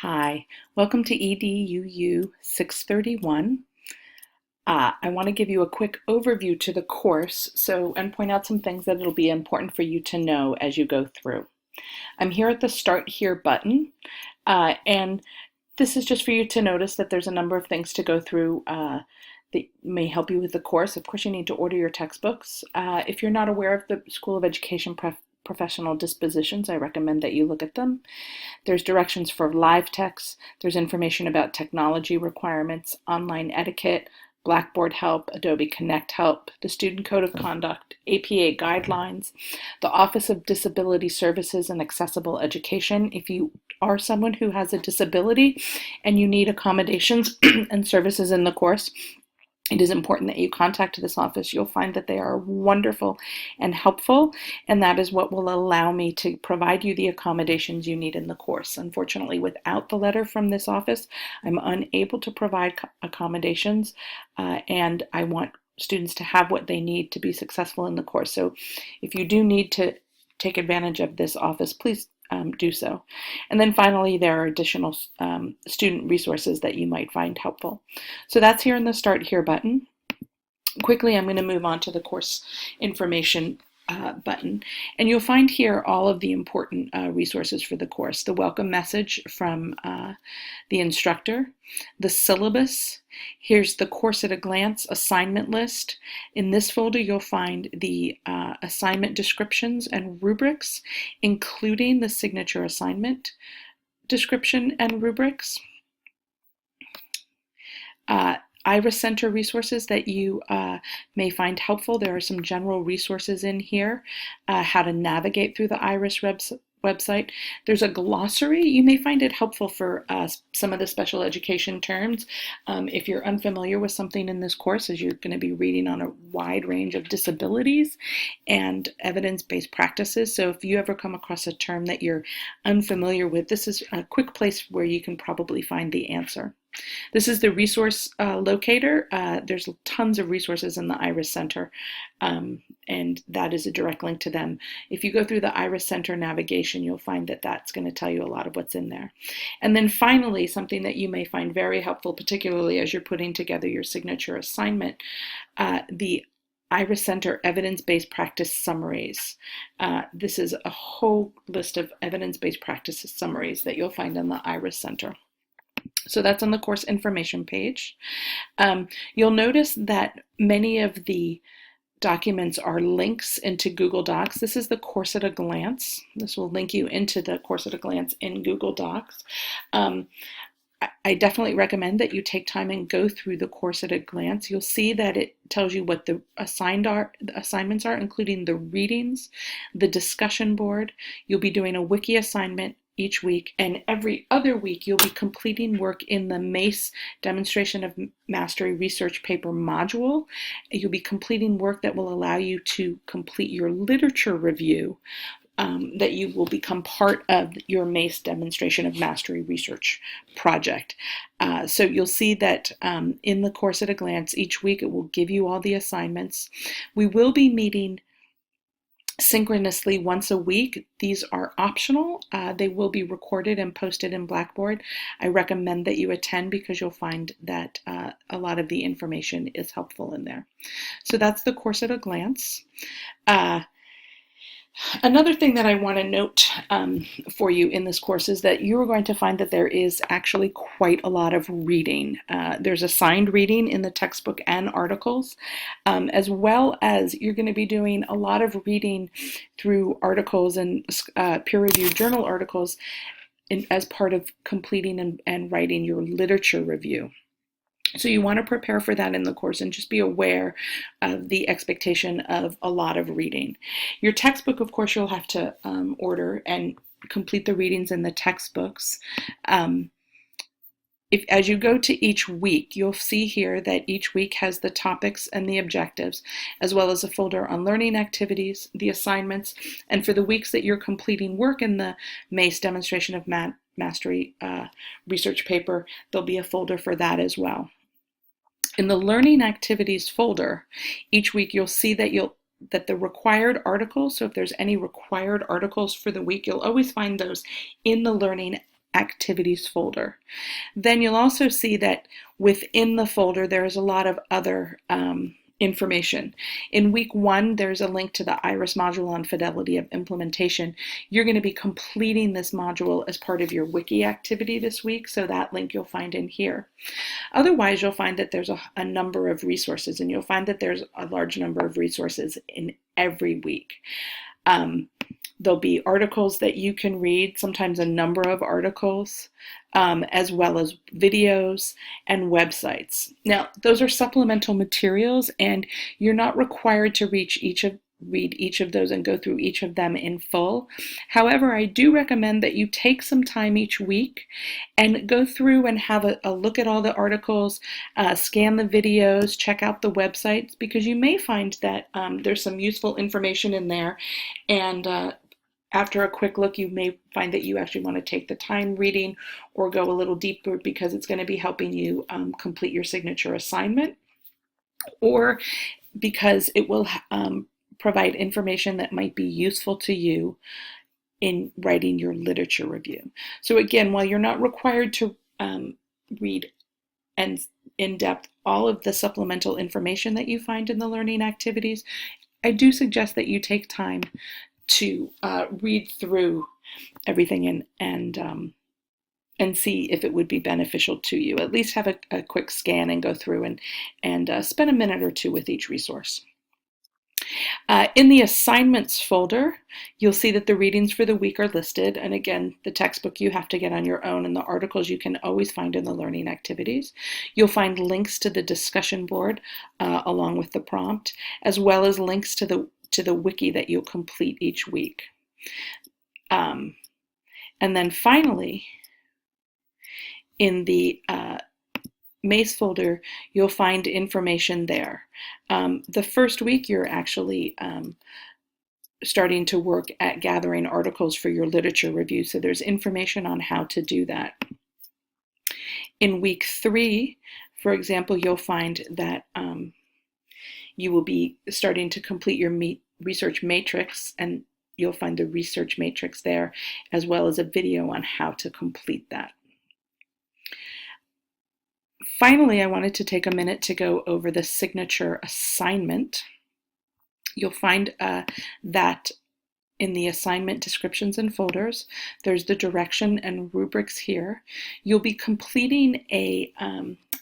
Hi, welcome to EDUU 631. I want to give you a quick overview to the course and point out some things that it'll be important for you to know as you go through. I'm here at the Start Here button, and this is just for you to notice that there's a number of things to go through that may help you with the course. Of course, you need to order your textbooks. If you're not aware of the School of Education professional dispositions, I recommend that you look at them. There's directions for live text. There's information about technology requirements, online etiquette, Blackboard help, Adobe Connect help, the Student Code of Conduct, APA guidelines, the Office of Disability Services and Accessible Education. If you are someone who has a disability and you need accommodations and services in the course, it is important that you contact this office. You'll find that they are wonderful and helpful, and that is what will allow me to provide you the accommodations you need in the course. Unfortunately, without the letter from this office, I'm unable to provide accommodations, and I want students to have what they need to be successful in the course. So if you do need to take advantage of this office, please do so. And then finally, there are additional student resources that you might find helpful. So that's here in the Start Here button. Quickly, I'm going to move on to the course information button, and you'll find here all of the important resources for the course. The welcome message from the instructor, the syllabus. Here's the course at a glance assignment list. In this folder, you'll find the assignment descriptions and rubrics, including the signature assignment description and rubrics. Iris Center resources that you may find helpful. There are some general resources in here, how to navigate through the Iris website. There's a glossary. You may find it helpful for some of the special education terms. If you're unfamiliar with something in this course, as you're going to be reading on a wide range of disabilities and evidence-based practices. So if you ever come across a term that you're unfamiliar with, this is a quick place where you can probably find the answer. This is the resource locator. There's tons of resources in the Iris Center, and that is a direct link to them. If you go through the Iris Center navigation, you'll find that that's going to tell you a lot of what's in there. And then finally, something that you may find very helpful, particularly as you're putting together your signature assignment, the Iris Center evidence-based practice summaries. This is a whole list of evidence-based practice summaries that you'll find on the Iris Center. So that's on the course information page. You'll notice that many of the documents are links into Google Docs. This is the course at a glance. This will link you into the course at a glance in Google Docs. I definitely recommend that you take time and go through the course at a glance. You'll see that it tells you what the assignments are, including the readings, the discussion board. You'll be doing a wiki assignment each week, and every other week you'll be completing work in the MACE Demonstration of Mastery Research Paper module. You'll be completing work that will allow you to complete your literature review, that you will become part of your MACE Demonstration of Mastery Research project. So you'll see that in the course at a glance, each week it will give you all the assignments. We will be meeting synchronously once a week. These are optional. They will be recorded and posted in Blackboard. I recommend that you attend because you'll find that a lot of the information is helpful in there. So that's the course at a glance. Another thing that I want to note for you in this course is that you are going to find that there is actually quite a lot of reading. There's assigned reading in the textbook and articles, as well as you're going to be doing a lot of reading through articles and peer-reviewed journal articles as part of completing and writing your literature review. So you want to prepare for that in the course and just be aware of the expectation of a lot of reading. Your textbook, of course, you'll have to order and complete the readings in the textbooks. As you go to each week, you'll see here that each week has the topics and the objectives, as well as a folder on learning activities, the assignments, and for the weeks that you're completing work in the MACE Demonstration of Mastery research paper, there'll be a folder for that as well. In the Learning Activities folder, each week you'll see that the required articles, so if there's any required articles for the week, you'll always find those in the Learning activities folder. Then you'll also see that within the folder there's a lot of other information. In week 1, there's a link to the IRIS module on fidelity of implementation. You're going to be completing this module as part of your wiki activity this week, so that link you'll find in here. Otherwise, you'll find that there's a number of resources, and you'll find that there's a large number of resources in every week. There'll be articles that you can read, sometimes a number of articles, as well as videos and websites. Now, those are supplemental materials, and you're not required to read each of those and go through each of them in full. However, I do recommend that you take some time each week and go through and have a look at all the articles, scan the videos, check out the websites, because you may find that there's some useful information in there, and after a quick look, you may find that you actually want to take the time reading or go a little deeper, because it's going to be helping you complete your signature assignment, or because it will provide information that might be useful to you in writing your literature review. So again, while you're not required to read and in depth all of the supplemental information that you find in the learning activities, I do suggest that you take time to read through everything and see if it would be beneficial to you. At least have a quick scan and go through and spend a minute or two with each resource. In the assignments folder, you'll see that the readings for the week are listed, and again, the textbook you have to get on your own, and the articles you can always find in the learning activities. You'll find links to the discussion board along with the prompt, as well as links to the wiki that you'll complete each week. And then finally, in the MACE folder, you'll find information there. The first week, you're actually starting to work at gathering articles for your literature review, so there's information on how to do that. In week 3, for example, you'll find that you will be starting to complete your research matrix, and you'll find the research matrix there, as well as a video on how to complete that. Finally, I wanted to take a minute to go over the signature assignment. You'll find that in the assignment descriptions and folders, there's the direction and rubrics here. You'll be completing a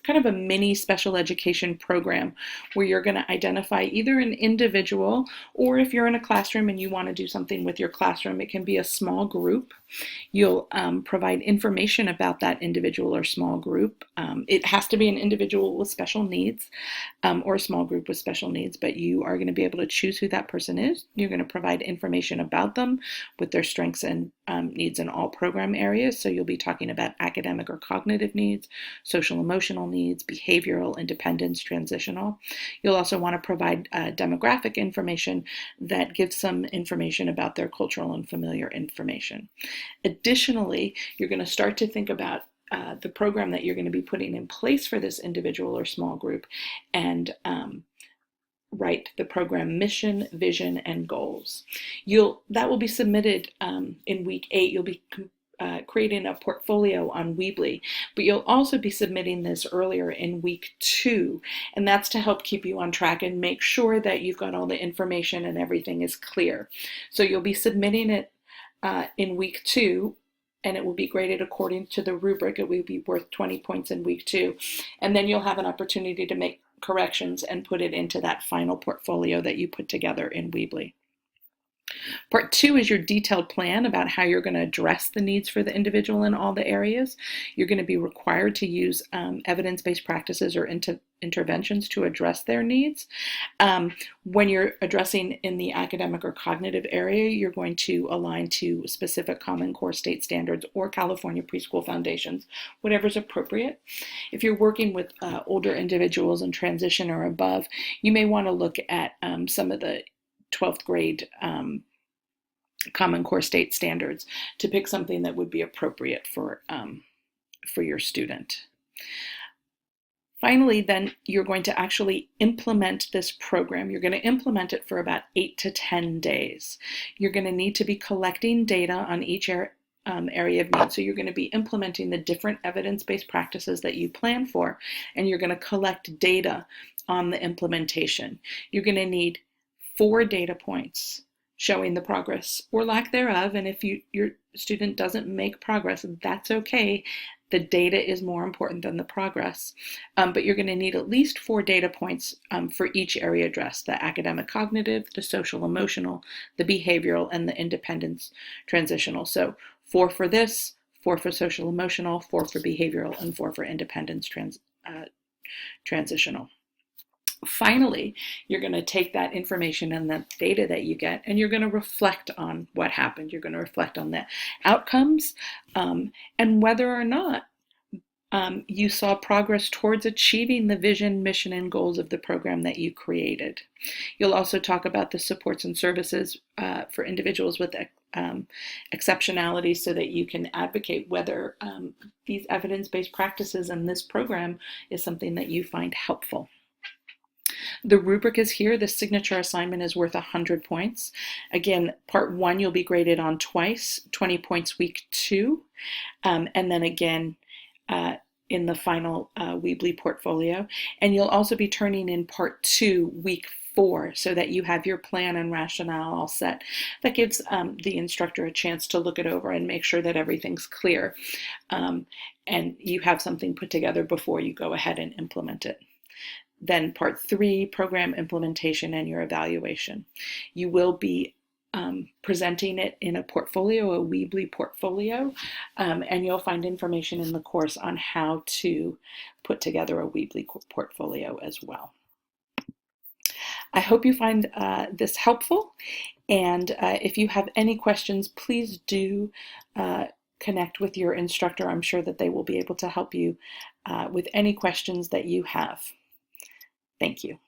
kind of a mini special education program where you're going to identify either an individual, or if you're in a classroom and you want to do something with your classroom, it can be a small group. You'll provide information about that individual or small group. It has to be an individual with special needs or a small group with special needs, but you are going to be able to choose who that person is. You're going to provide information about them with their strengths and needs in all program areas. So you'll be talking about academic or cognitive needs, social emotional needs, behavioral, independence, transitional. You'll also want to provide demographic information that gives some information about their cultural and familiar information. Additionally, you're going to start to think about the program that you're going to be putting in place for this individual or small group, and write the program mission, vision, and goals. That will be submitted in week 8. You'll be creating a portfolio on Weebly, but you'll also be submitting this earlier in week 2, and that's to help keep you on track and make sure that you've got all the information and everything is clear. So you'll be submitting it in week 2, and it will be graded according to the rubric. It will be worth 20 points in week 2, and then you'll have an opportunity to make corrections and put it into that final portfolio that you put together in Weebly. Part 2 is your detailed plan about how you're going to address the needs for the individual in all the areas. You're going to be required to use evidence-based practices or interventions to address their needs. When you're addressing in the academic or cognitive area, you're going to align to specific Common Core state standards or California preschool foundations, whatever's appropriate. If you're working with older individuals in transition or above, you may want to look at some of the 12th grade Common Core state standards to pick something that would be appropriate for your student. Finally, then, you're going to actually implement this program. You're going to implement it for about 8 to 10 days. You're going to need to be collecting data on each area of need. So you're going to be implementing the different evidence-based practices that you plan for, and you're going to collect data on the implementation. You're going to need 4 data points showing the progress or lack thereof, and if your student doesn't make progress, that's okay. The data is more important than the progress, but you're going to need at least 4 data points for each area addressed: the academic cognitive, the social emotional, the behavioral, and the independence transitional. So 4 for this, 4 for social emotional, 4 for behavioral, and 4 for independence transitional. Finally, you're going to take that information and the data that you get, and you're going to reflect on what happened. You're going to reflect on the outcomes and whether or not you saw progress towards achieving the vision, mission, and goals of the program that you created. You'll also talk about the supports and services for individuals with exceptionality, so that you can advocate whether these evidence-based practices and this program is something that you find helpful. The rubric is here. The signature assignment is worth 100 points. Again, part 1 you'll be graded on twice, 20 points week 2, and then again in the final Weebly portfolio. And you'll also be turning in part 2 week 4, so that you have your plan and rationale all set. That gives the instructor a chance to look it over and make sure that everything's clear, and you have something put together before you go ahead and implement it. Then part 3, program implementation and your evaluation. You will be presenting it in a portfolio, a Weebly portfolio, and you'll find information in the course on how to put together a Weebly portfolio as well. I hope you find this helpful, and if you have any questions, please do connect with your instructor. I'm sure that they will be able to help you with any questions that you have. Thank you.